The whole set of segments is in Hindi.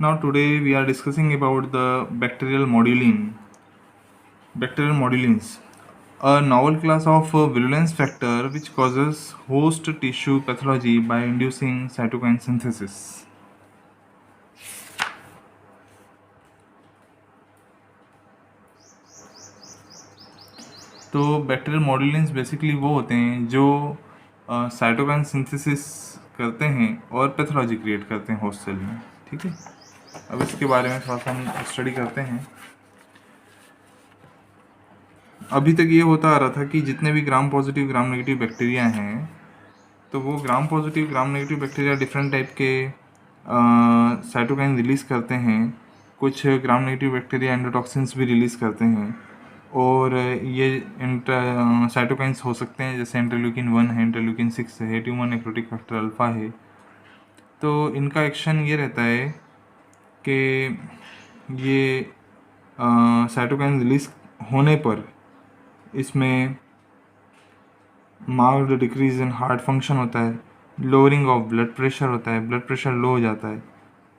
Now today we are discussing about the bacterial modulin. Bacterial modulins, a novel class of virulence factor which causes host tissue pathology by inducing cytokine synthesis. तो बैक्टीरियल मॉड्यूलिन्स बेसिकली वो होते हैं जो साइटोकाइन सिंथेसिस करते हैं और पैथोलॉजी क्रिएट करते हैं होस्ट सेल में. ठीक है, अब इसके बारे में थोड़ा सा हम स्टडी करते हैं. अभी तक ये होता आ रहा था कि जितने भी gram positive gram negative bacteria हैं, तो वो gram positive gram negative bacteria different type के साइटोकाइन रिलीज़ करते हैं. कुछ ग्राम नेगेटिव बैक्टीरिया एंडोटॉक्सिन्स भी रिलीज़ करते हैं, और ये साइटोकाइंस हो सकते हैं जैसे इंटरल्यूकिन 1 है, इंटरल्यूकिन 6 है, ट्यूमर नेक्रोटिक फैक्टर अल्फ़ा है. तो इनका एक्शन ये रहता है कि ये साइटोकाइन रिलीज़ होने पर इसमें marked decrease in heart function होता है, लोअरिंग ऑफ ब्लड प्रेशर होता है, ब्लड प्रेशर लो हो जाता है,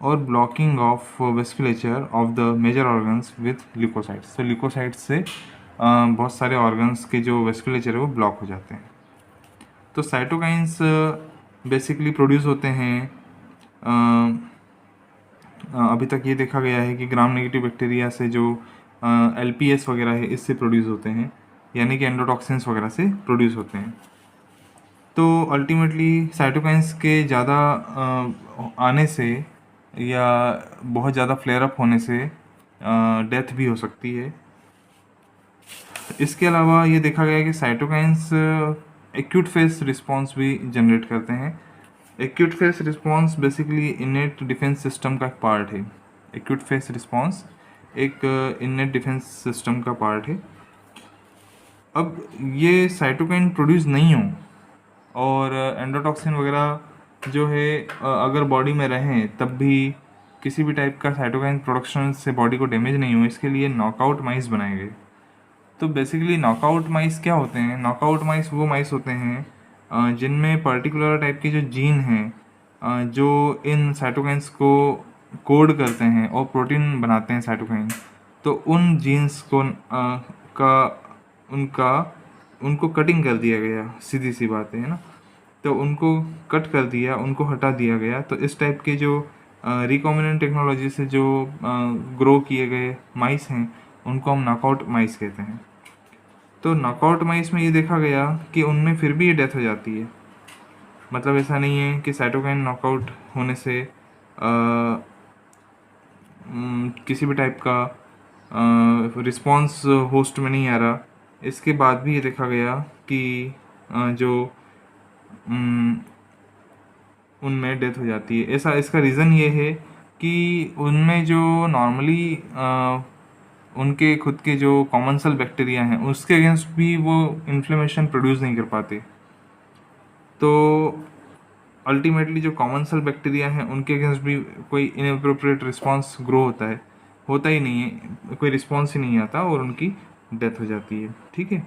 और blocking of vasculature of the major organs with leukocytes. तो ल्यूकोसाइट्स से बहुत सारे ऑर्गन्स के जो वेस्कुलेचर है वो ब्लॉक हो जाते हैं. तो साइटोकाइंस बेसिकली प्रोड्यूस होते हैं. अभी तक ये देखा गया है कि ग्राम नेगेटिव बैक्टीरिया से जो LPS वगैरह है इससे प्रोड्यूस होते हैं, यानी कि एंडोटॉक्सिन्स वगैरह से प्रोड्यूस होते हैं. तो अल्टीमेटली साइटोकाइंस के ज़्यादा आने से या बहुत ज़्यादा फ्लेयर अप होने से डेथ भी हो सकती है. इसके अलावा ये देखा गया है कि साइटोकाइंस एक्यूट फेस रिस्पॉन्स भी जनरेट करते हैं. Acute face response basically इनेट defence system का एक पार्ट है. एक्यूट फेस रिस्पॉन्स एक इनेट डिफेंस सिस्टम का पार्ट है. अब ये साइटोकाइन प्रोड्यूस नहीं हो और एंडोटॉक्सिन वगैरह जो है अगर बॉडी में रहें तब भी किसी भी टाइप का साइटोकाइन प्रोडक्शन से बॉडी को डैमेज नहीं हो, इसके लिए नॉकआउट माइस बनाए गए. तो बेसिकली नॉकआउट माइस क्या होते हैं? नॉकआउट माइस वो माइस होते हैं जिनमें पर्टिकुलर टाइप के जो जीन हैं जो इन साइटोकाइंस को कोड करते हैं और प्रोटीन बनाते हैं साइटोकाइन. तो उन जीन्स को उनको कटिंग कर दिया गया, सीधी सी बात है ना. तो उनको कट कर दिया, उनको हटा दिया गया. तो इस टाइप के जो रिकॉम्बिनेंट टेक्नोलॉजी से जो ग्रो किए गए माइस हैं उनको हम नॉकआउट माइस कहते हैं. तो नॉकआउट माइस में ये देखा गया कि उनमें फिर भी ये डेथ हो जाती है. मतलब ऐसा नहीं है कि साइटोकाइन नॉकआउट होने से किसी भी टाइप का रिस्पॉन्स होस्ट में नहीं आ रहा. इसके बाद भी ये देखा गया कि जो उनमें डेथ हो जाती है. ऐसा इसका रीज़न ये है कि उनमें जो नॉर्मली उनके खुद के जो कॉमन सेल बैक्टीरिया हैं उसके अगेंस्ट भी वो इन्फ्लेमेशन प्रोड्यूस नहीं कर पाते. तो अल्टीमेटली जो कॉमन सेल बैक्टीरिया हैं उनके अगेंस्ट भी कोई इनएप्रोप्रिएट रिस्पॉन्स ग्रो होता ही नहीं है, कोई रिस्पॉन्स ही नहीं आता और उनकी डेथ हो जाती है. ठीक है,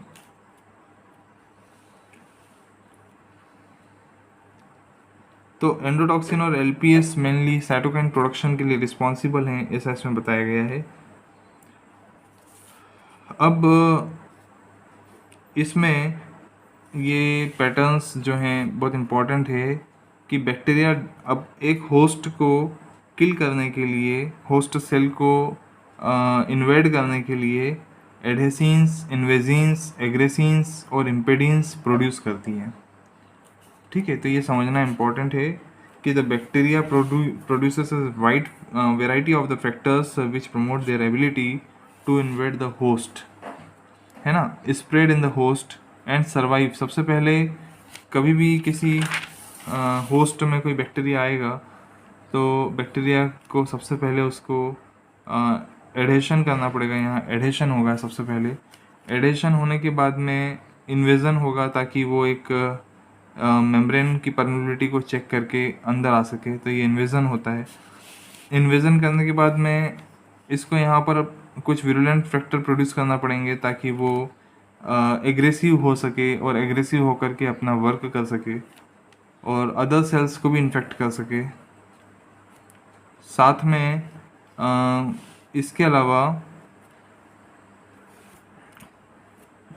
तो एंडोटॉक्सिन और LPS मेनली साइटोकाइन प्रोडक्शन के लिए रिस्पॉन्सिबल हैं, ऐसा इसमें बताया गया है. अब इसमें ये पैटर्न्स जो हैं बहुत इम्पॉर्टेंट है कि बैक्टीरिया अब एक होस्ट को किल करने के लिए, होस्ट सेल को इन्वेड करने के लिए एडहेसिन्स, इन्वेजिन्स, एग्रेसिन्स और इम्पेडिन्स प्रोड्यूस करती हैं. ठीक है, तो ये समझना इम्पॉर्टेंट है कि the bacteria produces wide variety of the factors which promote their ability to invade the host, है ना, spread in the host and survive. सबसे पहले कभी भी किसी होस्ट में कोई बैक्टीरिया आएगा तो बैक्टीरिया को सबसे पहले उसको एडेशन करना पड़ेगा. यहाँ एडेशन होगा सबसे पहले. एडेशन होने के बाद में इन्वेजन होगा ताकि वो एक मेम्ब्रेन की परमेबिलिटी को चेक करके अंदर आ सके. तो ये इन्वेजन होता है. इन्वेजन करने के बाद में इसको यहाँ पर कुछ विरुलेंट फैक्टर प्रोड्यूस करना पड़ेंगे ताकि वो एग्रेसिव हो सके और एग्रेसिव होकर के अपना वर्क कर सके और अदर सेल्स को भी इन्फेक्ट कर सके. साथ में इसके अलावा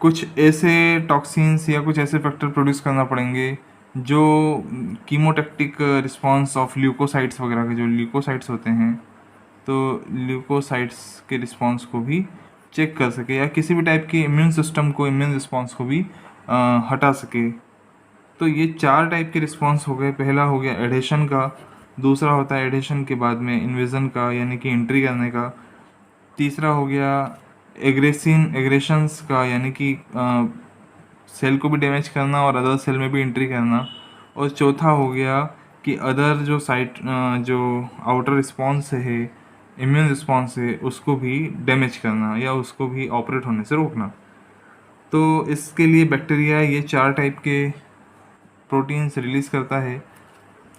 कुछ ऐसे टॉक्सिन्स या कुछ ऐसे फैक्टर प्रोड्यूस करना पड़ेंगे जो कीमोटैक्टिक रिस्पांस ऑफ ल्यूकोसाइट्स वगैरह के जो ल्यूकोसाइट्स होते हैं, तो ल्यूकोसाइट्स के रिस्पांस को भी चेक कर सके या किसी भी टाइप के इम्यून सिस्टम को, इम्यून रिस्पांस को भी हटा सके। तो ये 4 टाइप के रिस्पांस हो गए। पहला हो गया एडेशन का, दूसरा होता है एडेशन के बाद में इन्वेजन का यानी कि एंट्री करने का, तीसरा हो गया एग्रेशंस का यानी कि सेल को भी डैमेज करना और अदर सेल में भी एंट्री करना, और चौथा हो गया कि अदर जो जो आउटर रिस्पांस है, इम्यून रिस्पांस है, उसको भी डैमेज करना या उसको भी ऑपरेट होने से रोकना। तो इसके लिए बैक्टीरिया ये 4 टाइप के प्रोटीन्स रिलीज़ करता है।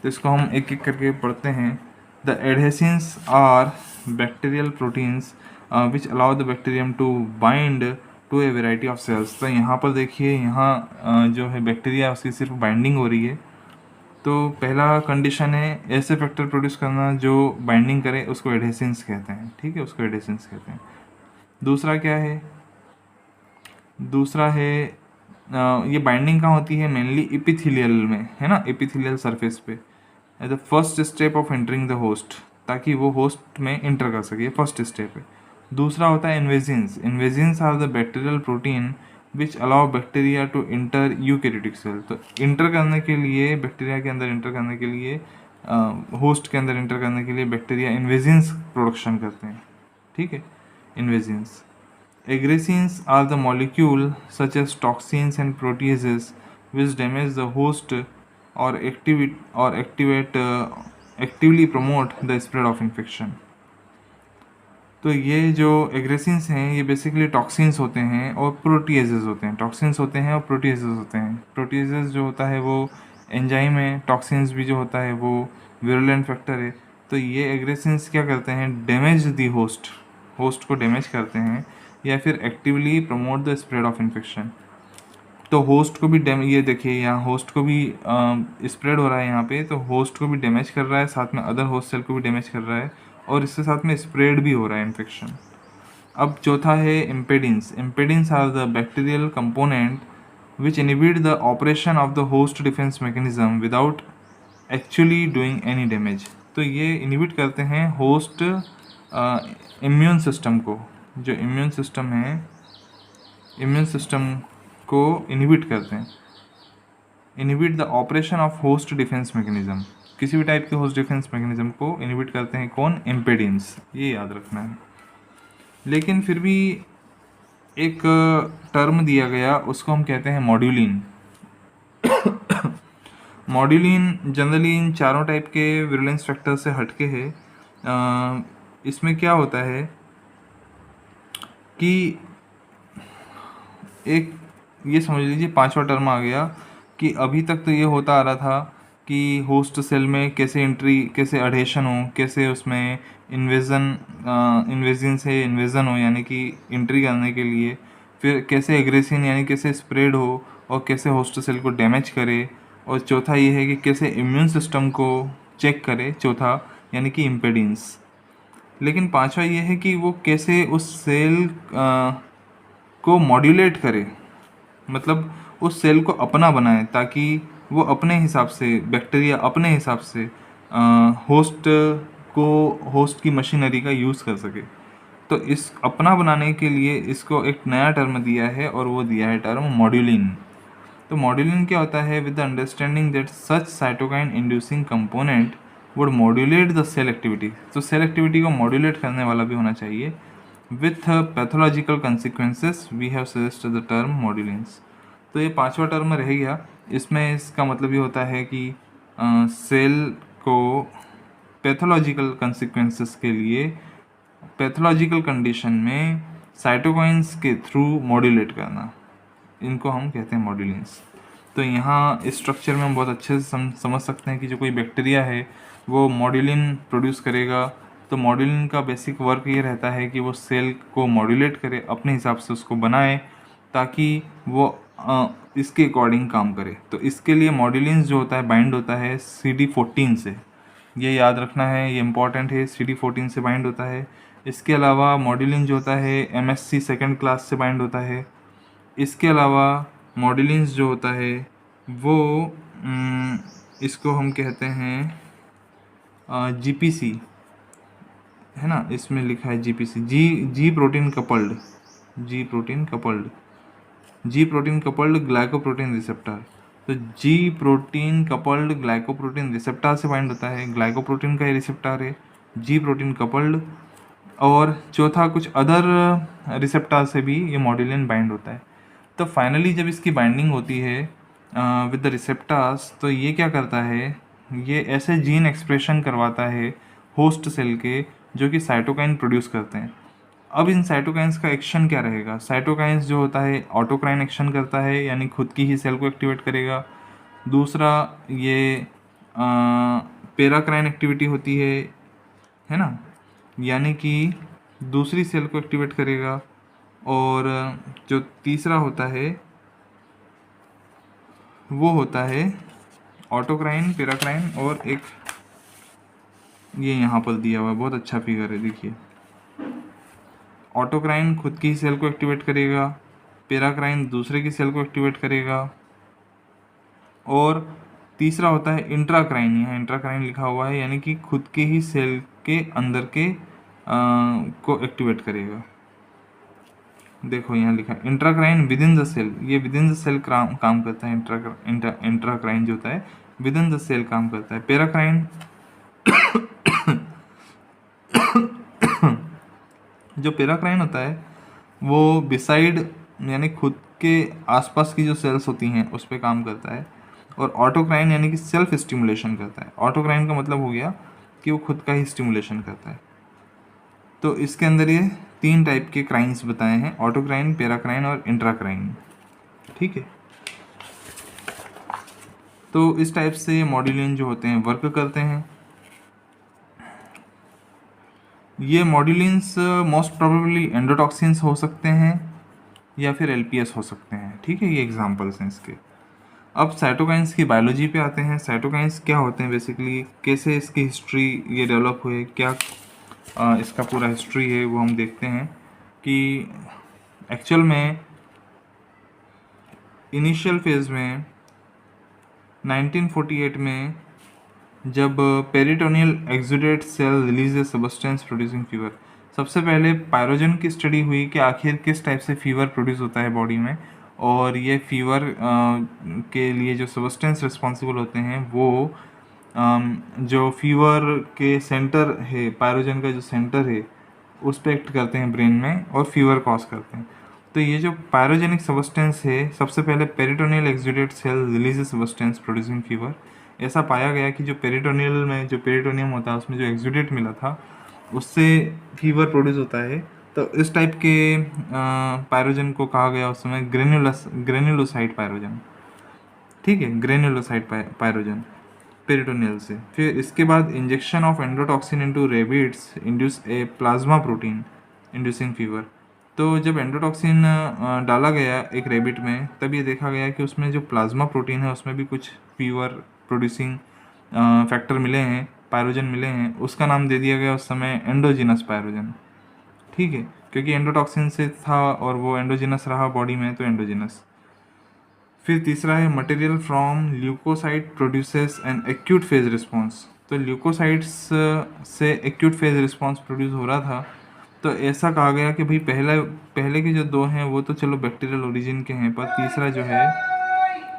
तो इसको हम एक एक करके पढ़ते हैं। The adhesins are bacterial proteins which allow the bacterium to bind to a variety of cells. तो यहाँ पर देखिए, यहाँ जो है बैक्टीरिया उसकी सिर्फ बाइंडिंग हो रही है। तो पहला कंडीशन है ऐसे फैक्टर प्रोड्यूस करना जो बाइंडिंग करे, उसको एडहेसिन्स कहते हैं। ठीक है, उसको एडहेसिन्स कहते हैं। दूसरा क्या है? दूसरा है ये बाइंडिंग कहाँ होती है? मेनली एपिथेलियल में, है ना, एपिथेलियल सरफेस पे as the first step of entering the host, ताकि वो होस्ट में एंटर कर सके, फर्स्ट स्टेप है। दूसरा होता है invasins. Invasins are the bacterial protein which allow bacteria to enter eukaryotic cell. तो इंटर करने के लिए, बैक्टीरिया के अंदर इंटर करने के लिए, होस्ट के अंदर इंटर करने के लिए बैक्टीरिया इन्वेजिन्स प्रोडक्शन करते हैं। ठीक है, इन्वेजिन्स। Aggressins are the molecule such as toxins and proteases which damage the host or actively promote the spread of infection. तो ये जो एग्रेसिन्स हैं ये बेसिकली टॉक्सिन्स होते हैं और प्रोटीएजेस होते हैं। टॉक्सिन्स होते हैं और प्रोटीएजेस होते हैं। प्रोटीएजेस जो होता है वो एंजाइम है, टॉक्सिन्स भी जो होता है वो विरुलेंट फैक्टर है। तो ये एग्रेसिन्स क्या करते हैं? डैमेज दी होस्ट को डैमेज करते हैं या फिर actively promote the spread of infection. तो होस्ट को भी ये देखिए, यहाँ होस्ट को भी स्प्रेड हो रहा है यहाँ पे, तो होस्ट को भी डैमेज कर रहा है, साथ में अदर होस्ट सेल को भी डैमेज कर रहा है और इसके साथ में स्प्रेड भी हो रहा है इन्फेक्शन। अब चौथा है impedins. Impedins are the bacterial component which inhibit the operation of the host defence mechanism without actually doing any damage. तो ये इनहिबिट करते हैं होस्ट इम्यून सिस्टम को, जो इम्यून सिस्टम है, इम्यून सिस्टम को इनहिबिट करते हैं। Inhibit the operation of host defence mechanism, किसी भी टाइप के होस्ट डिफेंस मैकेनिज्म को इनहिबिट करते हैं कौन? इम्पेडिंस। ये याद रखना है। लेकिन फिर भी एक टर्म दिया गया, उसको हम कहते हैं मॉड्यूलिन। मॉड्यूलिन जनरली इन चारों टाइप के विरुलेंस फैक्टर से हटके है। इसमें क्या होता है कि एक ये समझ लीजिए 5वां टर्म आ गया कि अभी तक तो ये होता आ रहा था कि होस्ट सेल में कैसे एंट्री, कैसे अडेशन हो, कैसे उसमें इन्वेजन से इन्वेजन हो यानी कि एंट्री करने के लिए, फिर कैसे एग्रेसिन यानी कैसे स्प्रेड हो और कैसे होस्ट सेल को डैमेज करे, और चौथा ये है कि कैसे इम्यून सिस्टम को चेक करे, चौथा यानी कि इम्पेडेंस। लेकिन 5वां ये है कि वो कैसे उस सेल को मॉड्यूलेट करे, मतलब उस सेल को अपना बनाए ताकि वो अपने हिसाब से, बैक्टीरिया अपने हिसाब से होस्ट की मशीनरी का यूज़ कर सके। तो इस अपना बनाने के लिए इसको एक नया टर्म दिया है और वो दिया है टर्म मॉड्यूलिन। तो मॉड्यूलिन क्या होता है? With the understanding that such cytokine inducing component would modulate the cell activity. तो सेल एक्टिविटी को मॉड्यूलेट करने वाला भी होना चाहिए। With pathological consequences we have suggested the term modulins. तो ये 5वां टर्म रह गया। इसमें इसका मतलब ये होता है कि सेल को पैथोलॉजिकल कंसिक्वेंसेस के लिए पैथोलॉजिकल कंडीशन में साइटोकाइंस के थ्रू मॉड्यूलेट करना, इनको हम कहते हैं मॉड्यूलिन्स। तो यहाँ इस स्ट्रक्चर में हम बहुत अच्छे से समझ सकते हैं कि जो कोई बैक्टीरिया है वो मॉड्यूलिन प्रोड्यूस करेगा। तो मॉड्यूलिन का बेसिक वर्क ये रहता है कि वो सेल को मॉड्यूलेट करे, अपने हिसाब से उसको बनाए ताकि वो इसके अकॉर्डिंग काम करे। तो इसके लिए मॉड्यूलिन्स जो होता है बाइंड होता है CD14 से। ये याद रखना है, ये इम्पॉर्टेंट है, CD14 से बाइंड होता है। इसके अलावा मॉड्यूलिन जो होता है MSC सेकेंड क्लास से बाइंड होता है। इसके अलावा मॉड्यूलिन्स जो होता है वो इसको हम कहते हैं GPC, है ना, इसमें लिखा है GPC, G protein coupled, G protein coupled glycoprotein receptor. तो G protein coupled glycoprotein receptor से बाइंड होता है, ग्लाइकोप्रोटीन का ही रिसेप्टर है, जी प्रोटीन कपल्ड। और चौथा कुछ अदर रिसेप्टर से भी ये मॉड्यूलिन बाइंड होता है। तो फाइनली जब इसकी बाइंडिंग होती है विद द रिसेप्टर्स, तो ये क्या करता है, ये ऐसे जीन एक्सप्रेशन करवाता है होस्ट सेल के जो कि साइटोकाइन प्रोड्यूस करते हैं। अब इन साइटोकाइंस का एक्शन क्या रहेगा? साइटोकाइंस जो होता है ऑटोक्राइन एक्शन करता है, यानी खुद की ही सेल को एक्टिवेट करेगा। दूसरा ये पेराक्राइन एक्टिविटी होती है ना, यानी कि दूसरी सेल को एक्टिवेट करेगा। और जो तीसरा होता है वो होता है ऑटोक्राइन, पेराक्राइन, और एक ये यहाँ पर दिया हुआ है, बहुत अच्छा फिगर है, देखिए। ऑटोक्राइन खुद की सेल को एक्टिवेट करेगा, पेराक्राइन दूसरे की सेल को एक्टिवेट करेगा, और तीसरा होता है इंट्राक्राइन। यहाँ इंट्राक्राइन लिखा हुआ है, यानी कि खुद के ही सेल के अंदर के को एक्टिवेट करेगा। देखो यहाँ लिखा है इंट्राक्राइन विद इन द सेल, ये विद इन द सेल काम करता है। इंट्राक्राइन जो होता है विद इन द सेल काम करता है। पेराक्राइन जो पेराक्राइन होता है वो बिसाइड, यानी खुद के आसपास की जो सेल्स होती हैं उस पर काम करता है। और ऑटोक्राइन यानी कि सेल्फ स्टिमुलेशन करता है। ऑटोक्राइन का मतलब हो गया कि वो खुद का ही स्टिमुलेशन करता है। तो इसके अंदर ये 3 टाइप के क्राइन्स बताए हैं, ऑटोक्राइन, पेराक्राइन और इंट्राक्राइन। ठीक है, तो इस टाइप से मॉड्यूलिन जो होते हैं वर्क करते हैं। ये मॉड्यूलिन्स मोस्ट प्रोबेबली एंडोटॉक्सिन्स हो सकते हैं या फिर LPS हो सकते हैं। ठीक है, ये एग्जांपल्स हैं इसके। अब साइटोकाइंस की बायोलॉजी पे आते हैं। साइटोकाइंस क्या होते हैं बेसिकली, कैसे इसकी हिस्ट्री ये डेवलप हुए, क्या इसका पूरा हिस्ट्री है, वो हम देखते हैं कि एक्चुअल में इनिशियल फेज में 1948 में जब peritoneal exudate cell release a substance producing fever, सबसे पहले पायरोजन की स्टडी हुई कि आखिर किस टाइप से फीवर प्रोड्यूस होता है बॉडी में, और ये फीवर के लिए जो सब्सटेंस रिस्पॉन्सिबल होते हैं वो जो फीवर के सेंटर है, पायरोजन का जो सेंटर है उस पर एक्ट करते हैं ब्रेन में और फीवर कॉज करते हैं। तो ये जो पायरोजेनिक सब्सटेंस है, सबसे पहले peritoneal exudate cell release a substance producing fever. ऐसा पाया गया कि जो पेरिटोनियल में जो पेरिटोनियम होता है उसमें जो एक्सुडेट मिला था उससे फीवर प्रोड्यूस होता है। तो इस टाइप के पायरोजन को कहा गया उस समय ग्रेन्युलोसाइट पायरोजन। ठीक है, ग्रेन्युलोसाइट पायरोजन पेरिटोनियल से। फिर इसके बाद injection of endotoxin into rabbits induce A plasma protein inducing fever. तो जब एंडोटॉक्सिन डाला गया एक रेबिट में, तब ये देखा गया कि उसमें जो प्लाज्मा प्रोटीन है उसमें भी कुछ फीवर प्रोड्यूसिंग फैक्टर मिले हैं, पायरोजन मिले हैं। उसका नाम दे दिया गया उस समय एंडोजिनस पायरोजन। ठीक है, क्योंकि एंडोटॉक्सिन से था और वो एंडोजिनस रहा बॉडी में, तो एंडोजिनस। फिर तीसरा है material from leucocyte produces an acute phase response. तो ल्यूकोसाइट्स से एक्यूट फेज रिस्पॉन्स प्रोड्यूस हो रहा था। तो ऐसा कहा गया कि भाई पहले के जो 2 हैं वो तो चलो बैक्टीरियल ओरिजिन के हैं, पर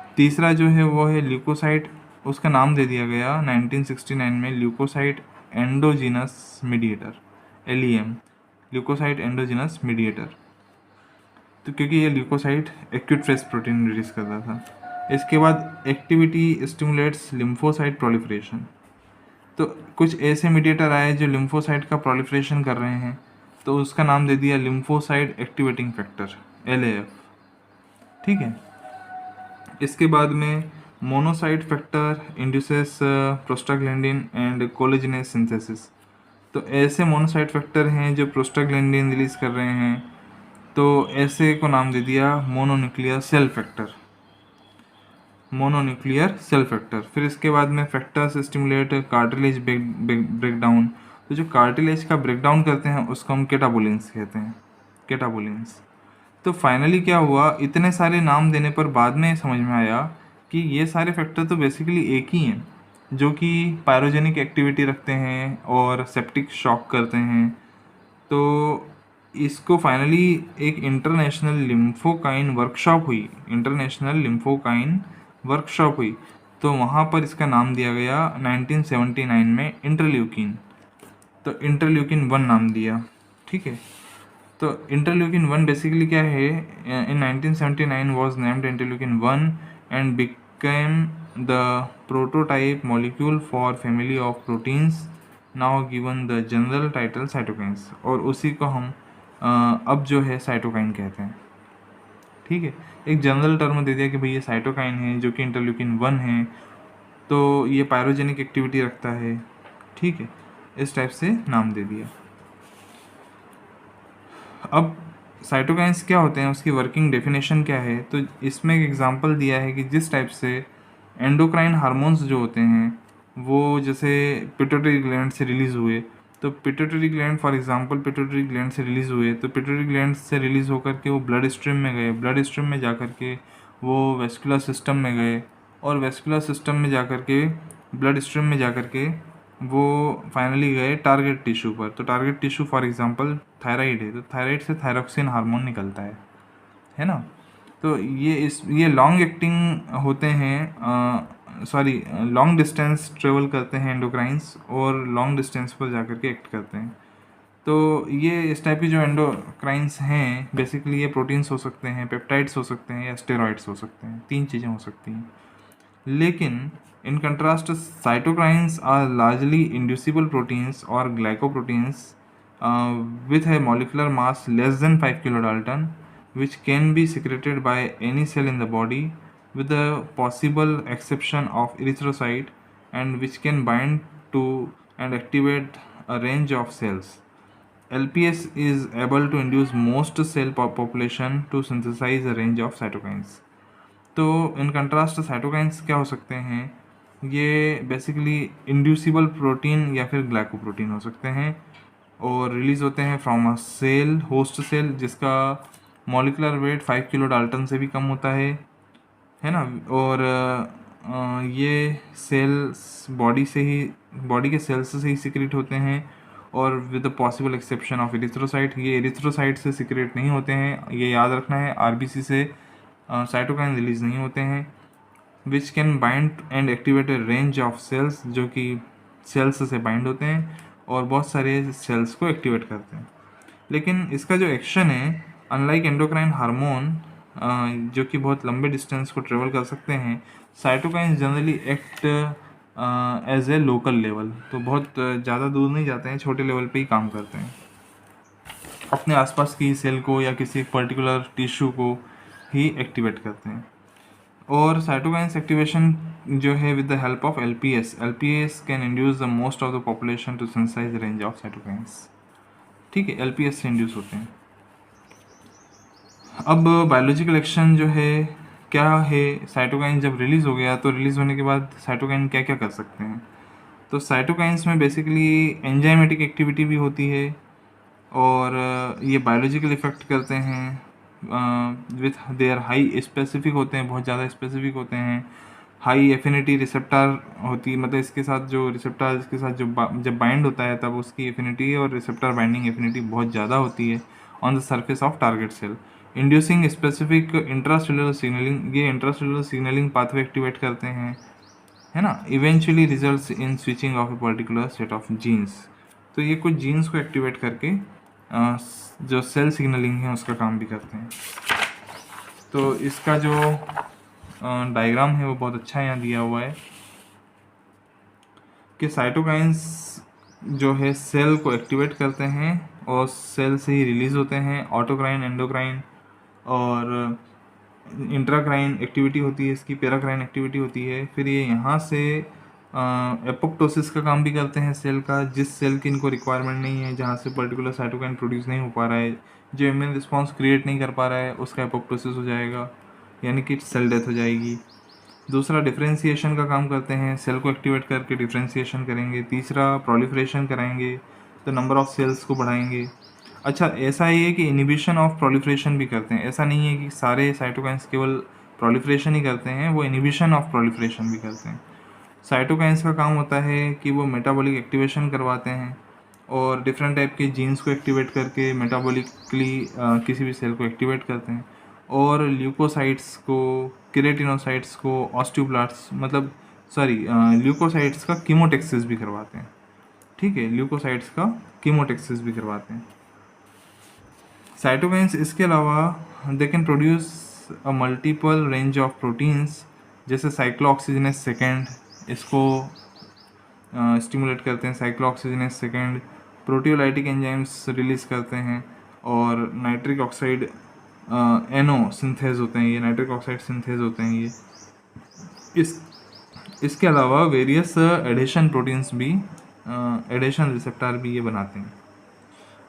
तीसरा जो है वो है ल्यूकोसाइट। उसका नाम दे दिया गया 1969 में leucocyte endogenous mediator, LEM, leucocyte endogenous mediator. तो क्योंकि ये leucocyte acute phase protein release करता था। इसके बाद एक्टिविटी स्टिमुलेट्स लिम्फोसाइट प्रोलिफरेशन। तो कुछ ऐसे मीडिएटर आए जो लिम्फोसाइट का प्रोलिफरेशन कर रहे हैं, तो उसका नाम दे दिया लिम्फोसाइट एक्टिवेटिंग फैक्टर, LAF। ठीक है, इसके बाद में monocyte factor induces prostaglandin and collagenase synthesis. तो ऐसे मोनोसाइट फैक्टर हैं जो प्रोस्टाग्लैंडिन रिलीज कर रहे हैं, तो ऐसे को नाम दे दिया mononuclear cell factor. Mononuclear cell factor. फिर इसके बाद में फैक्टर्स स्टिमुलेट कार्टिलेज ब्रेकडाउन। तो जो कार्टिलेज का ब्रेकडाउन करते हैं उसको हम कैटाबोलिन्स कहते हैं, कैटाबोलिन्स। तो फाइनली क्या हुआ, इतने सारे नाम देने पर बाद में समझ में आया कि ये सारे फैक्टर तो बेसिकली एक ही हैं, जो कि पायरोजेनिक एक्टिविटी रखते हैं और सेप्टिक शॉक करते हैं। तो इसको फाइनली एक इंटरनेशनल लिम्फोकाइन वर्कशॉप हुई, इंटरनेशनल लिम्फोकाइन वर्कशॉप हुई, तो वहाँ पर इसका नाम दिया गया 1979 में इंटरल्यूकिन। तो इंटरल्यूकिन 1 नाम दिया, ठीक है। तो इंटरल्यूकिन 1 बेसिकली क्या है, इन 1979 was named interleukin 1 and became the prototype molecule for family of proteins now given the general title cytokines. और उसी को हम अब जो है साइटोकाइन कहते हैं, ठीक है। एक जनरल टर्म दे दिया कि भाई ये साइटोकाइन है जो कि इंटरल्यूकिन 1 है, तो ये पायरोजेनिक एक्टिविटी रखता है, ठीक है। इस टाइप से नाम दे दिया। अब साइटोकाइंस क्या होते हैं, उसकी वर्किंग डेफिनेशन क्या है, तो इसमें एक एग्जांपल दिया है कि जिस टाइप से एंडोक्राइन हार्मोन्स जो होते हैं वो जैसे पिट्यूटरी ग्लैंड से रिलीज़ हुए, तो pituitary gland for example pituitary gland से रिलीज़ हुए, तो पिट्यूटरी ग्लैंड से रिलीज़ होकर के वो ब्लड स्ट्रीम में गए, ब्लड स्ट्रीम में जा कर के वो वेस्कुलर सिस्टम में गए, और वेस्कुलर सिस्टम में जा कर के ब्लड स्ट्रीम में जा कर के वो फाइनली गए टारगेट टिश्यू पर। तो target tissue for example thyroid है, तो थायराइड से थायरोक्सिन हार्मोन निकलता है ना। तो ये लॉन्ग एक्टिंग होते हैं, सॉरी लॉन्ग डिस्टेंस ट्रेवल करते हैं एंडोक्राइंस, और लॉन्ग डिस्टेंस पर जाकर के एक्ट करते हैं। तो ये इस टाइप की जो एंडोक्राइंस हैं बेसिकली ये प्रोटीन्स हो सकते हैं, पेप्टाइड्स हो सकते हैं, या स्टेरॉइड्स हो सकते हैं, 3 चीज़ें हो सकती हैं। लेकिन in contrast cytokines are largely inducible proteins और glycoproteins with a molecular mass less than 5 kilodalton, which can be secreted by any cell in the body with the possible exception of erythrocyte, and which can bind to and activate a range of cells. LPS is able to induce most cell population to synthesize a range of cytokines. तो इन कंट्रास्ट साइटोकाइंस क्या हो सकते हैं, ये बेसिकली इंड्यूसिबल प्रोटीन या फिर ग्लाइकोप्रोटीन हो सकते हैं, और रिलीज़ होते हैं from a cell, host cell, जिसका मॉलिकुलर वेट 5 किलो डाल्टन से भी कम होता है ना। और ये सेल्स बॉडी के सेल्स से ही सिक्रेट होते हैं, और with the possible exception of erythrocyte, ये एरिथ्रोसाइट से सिक्रेट नहीं होते हैं, ये याद रखना है। आरबीसी से साइटोकाइन रिलीज नहीं होते हैं। Which can bind and activate a range of cells, जो कि सेल्स से बाइंड होते हैं और बहुत सारे सेल्स को एक्टिवेट करते हैं। लेकिन इसका जो एक्शन है, अनलाइक एंडोक्राइन हार्मोन जो कि बहुत लंबे डिस्टेंस को ट्रेवल कर सकते हैं, cytokines generally act as a local level, तो बहुत ज़्यादा दूर नहीं जाते हैं, छोटे लेवल पे ही काम करते हैं, अपने आसपास की सेल को या किसी पर्टिकुलर टिश्यू को ही एक्टिवेट करते हैं। और साइटोकाइंस एक्टिवेशन जो है with the help of LPS can induce the most of the population to synthesize range of cytokines, ठीक है, एलपीएस से इंड्यूस होते हैं। अब बायोलॉजिकल एक्शन जो है क्या है, साइटोकाइन जब रिलीज़ हो गया तो रिलीज़ होने के बाद साइटोकाइन क्या क्या कर सकते हैं, तो साइटोकाइंस में बेसिकली एंजाइमेटिक एक्टिविटी भी होती है, और ये बायोलॉजिकल इफेक्ट करते हैं विथ देयर हाई स्पेसिफिक होते हैं, बहुत ज़्यादा स्पेसिफिक होते हैं, हाई एफिनिटी रिसेप्टर होती है, मतलब इसके साथ जो रिसेप्टर इसके साथ जो जब बाइंड होता है तब उसकी एफिनिटी और रिसेप्टर बाइंडिंग एफिनिटी बहुत ज़्यादा होती है on the surface of target cell, inducing specific intracellular signalling, ये इंट्रासेलुलर सिग्नलिंग पाथवे एक्टिवेट करते हैं, है ना, eventually results in switching off a particular set of genes. तो ये कुछ जीन्स को एक्टिवेट करके जो सेल सिग्नलिंग है उसका काम भी करते हैं। तो इसका जो डायग्राम है वो बहुत अच्छा यहाँ दिया हुआ है कि साइटोकाइंस जो है सेल को एक्टिवेट करते हैं और सेल से ही रिलीज़ होते हैं, ऑटोक्राइन, एंडोक्राइन और इंट्राक्राइन एक्टिविटी होती है इसकी, पैराक्राइन एक्टिविटी होती है। फिर ये यहाँ से एपोप्टोसिस का काम भी करते हैं सेल का, जिस सेल की इनको रिक्वायरमेंट नहीं है, जहाँ से पर्टिकुलर साइटोकाइन प्रोड्यूस नहीं हो पा रहा है, जो इम्यून रिस्पॉन्स क्रिएट नहीं कर पा रहा है, उसका एपोप्टोसिस हो जाएगा, यानी कि सेल डेथ हो जाएगी। दूसरा डिफरेंशिएशन का काम करते हैं, सेल को एक्टिवेट करके डिफरेंशिएशन करेंगे। तीसरा प्रोलिफरेशन कराएंगे, तो नंबर ऑफ सेल्स को बढ़ाएंगे। अच्छा, ऐसा ही है कि इनिबिशन ऑफ प्रोलिफरेशन भी करते हैं। ऐसा नहीं है कि सारे साइटोकाइंस केवल प्रोलिफरेशन ही करते हैं, वो इनिबिशन ऑफ प्रोलिफरेशन भी करते हैं। साइटोकाइंस का काम होता है कि वो मेटाबॉलिक एक्टिवेशन करवाते हैं और डिफरेंट टाइप के जीन्स को एक्टिवेट करके मेटाबॉलिकली किसी भी सेल को एक्टिवेट करते हैं, और ल्यूकोसाइट्स को, केराटिनोसाइट्स को, ऑस्टियोब्लास्ट्स मतलब ल्यूकोसाइट्स का कीमोटेक्सिस भी करवाते हैं। ठीक है, ल्यूकोसाइट्स का कीमोटेक्सिस भी करवाते हैं। साइटोकाइंस इसके अलावा they can produce a multiple range of proteins, जैसे साइक्लोऑक्सीजनेस सेकेंड, इसको स्टिमुलेट करते हैं। Cyclooxygenase second proteolytic enzymes release करते हैं, और नाइट्रिक ऑक्साइड एनो सिंथेज होते हैं, ये नाइट्रिक ऑक्साइड सिंथेज होते हैं ये। इसके अलावा वेरियस एडिशन प्रोटीन्स भी, एडिशन रिसेप्टर भी ये बनाते हैं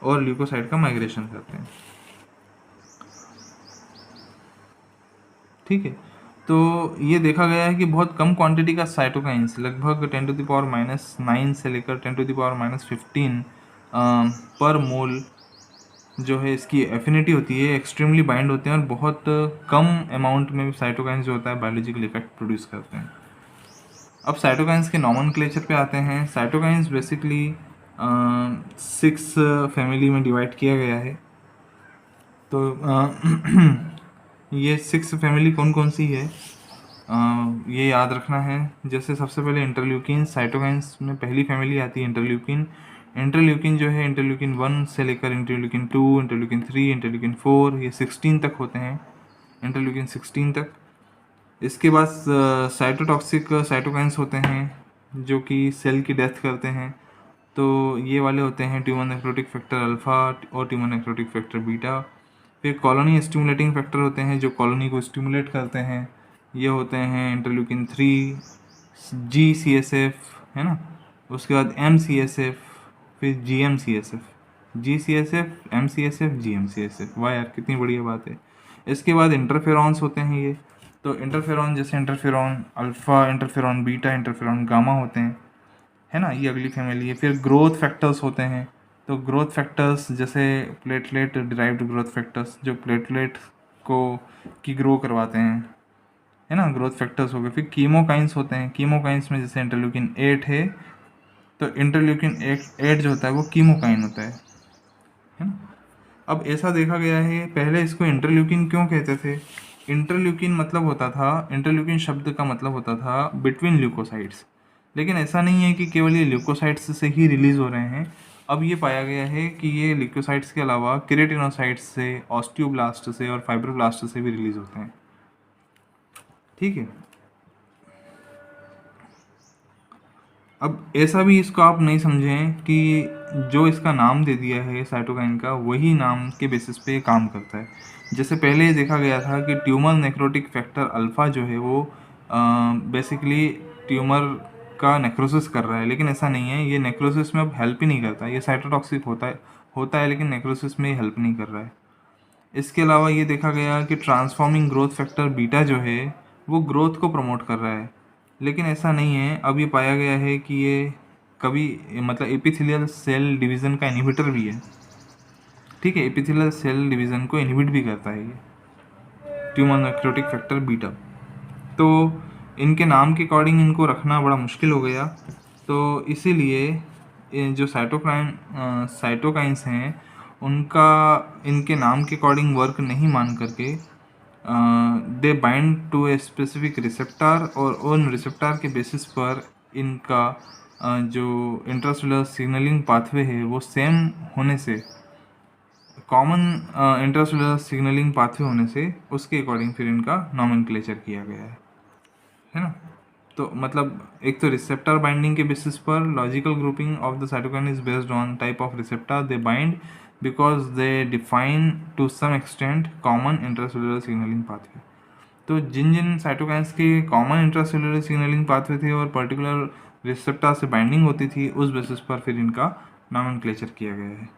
और ल्यूकोसाइड का माइग्रेशन करते हैं। ठीक है, तो ये देखा गया है कि बहुत कम क्वांटिटी का साइटोकाइंस, लगभग 10⁻⁹ से लेकर 10⁻15 पर मोल जो है इसकी एफिनिटी होती है, एक्सट्रीमली बाइंड होते हैं, और बहुत कम अमाउंट में साइटोकाइंस जो होता है बायोलॉजिकल इफेक्ट प्रोड्यूस करते हैं। अब साइटोकाइंस के नॉमेनक्लेचर पे आते हैं। साइटोकाइंस बेसिकली 6 फैमिली में डिवाइड किया गया है। तो ये 6 फैमिली कौन कौन सी है, ये याद रखना है। जैसे सबसे पहले इंटरल्यूकिन, साइटोकाइंस में पहली फैमिली आती है इंटरल्यूकिन। इंटरल्यूकिन जो है इंटरल्यूकिन 1 से लेकर इंटरल्यूकिन 2, इंटरल्यूकिन 3, इंटरल्यूकिन 4, ये 16 तक होते हैं, इंटरल्यूकिन 16 तक। इसके बाद साइटोटॉक्सिक साइटोकाइंस होते हैं जो कि सेल की डेथ करते हैं। तो ये वाले होते हैं ट्यूमर नेक्रोटिक फैक्टर अल्फ़ा और ट्यूमर नेक्रोटिक फैक्टर बीटा। फिर कॉलोनी स्टिमुलेटिंग फैक्टर होते हैं जो कॉलोनी को स्टिमुलेट करते हैं, ये होते हैं इंटरल्यूकिन 3, GCSF है ना, उसके बाद MCSF, फिर GMCSF, GCSF, MCSF, GMCSF। वाह यार, कितनी बढ़िया बात है। इसके बाद इंटरफेरॉन्स होते हैं ये। तो इंटरफेरॉन जैसे interferon alpha, interferon beta, interferon gamma होते हैं, है ना, ये अगली फैमिली है। फिर ग्रोथ फैक्टर्स होते हैं। तो ग्रोथ फैक्टर्स जैसे प्लेटलेट डिराइव्ड ग्रोथ फैक्टर्स, जो प्लेटलेट को की ग्रो करवाते हैं, है ना, ग्रोथ फैक्टर्स हो गए। फिर कीमोकाइंस होते हैं। कीमोकाइंस में जैसे इंटरल्यूकिन 8 है, तो इंटरल्यूकिन 8 जो होता है वो कीमोकाइन होता है ना। अब ऐसा देखा गया है, पहले इसको इंटरल्यूकिन क्यों कहते थे? इंटरल्यूकिन मतलब होता था, इंटरल्यूकिन शब्द का मतलब होता था बिटवीन ल्यूकोसाइट्स। लेकिन ऐसा नहीं है कि केवल ये ल्यूकोसाइट्स से ही रिलीज हो रहे हैं। अब ये पाया गया है कि ये ल्यूकोसाइट्स के अलावा केराटिनोसाइट्स से, ऑस्टियोब्लास्ट से और फाइब्रोब्लास्ट से भी रिलीज होते हैं। ठीक है, अब ऐसा भी इसको आप नहीं समझें कि जो इसका नाम दे दिया है साइटोकाइन का, वही नाम के बेसिस पे काम करता है। जैसे पहले देखा गया था कि ट्यूमर नेक्रोटिक फैक्टर अल्फ़ा जो है वो बेसिकली ट्यूमर का नेक्रोसिस कर रहा है, लेकिन ऐसा नहीं है। ये नेक्रोसिस में अब हेल्प ही नहीं करता। ये साइटोटॉक्सिक होता है लेकिन नेक्रोसिस में हेल्प नहीं कर रहा है। इसके अलावा ये देखा गया कि ट्रांसफॉर्मिंग ग्रोथ फैक्टर बीटा जो है वो ग्रोथ को प्रमोट कर रहा है, लेकिन ऐसा नहीं है। अब ये पाया गया है कि ये कभी मतलब एपिथेलियल सेल डिवीज़न का इनहिबिटर भी है। ठीक है, एपिथेलियल सेल डिवीज़न को इनहिबिट भी करता है ये ट्यूमर नेक्रोटिक फैक्टर बीटा। तो इनके नाम के अकॉर्डिंग इनको रखना बड़ा मुश्किल हो गया। तो इसीलिए जो साइटोकाइंस हैं उनका इनके नाम के अकॉर्डिंग वर्क नहीं मान करके they bind to a specific receptor, और उन रिसेप्टर के बेसिस पर इनका जो इंट्रासेलुलर सिग्नलिंग पाथवे है वो सेम होने से, कॉमन इंट्रासेलुलर सिग्नलिंग पाथवे होने से, उसके अकॉर्डिंग फिर इनका नॉमेनक्लेचर किया गया है ना। तो मतलब एक तो रिसेप्टर बाइंडिंग के बेसिस पर logical grouping of the cytokine is based on type of receptor they bind, because they define to some extent common intracellular signalling pathway. तो जिन जिन साइटोकाइंस के कॉमन इंट्रासेलुलर सिग्नलिंग पाथवे थे और पर्टिकुलर रिसेप्टर से बाइंडिंग होती थी, उस बेसिस पर फिर इनका नॉमेनक्लेचर किया गया है।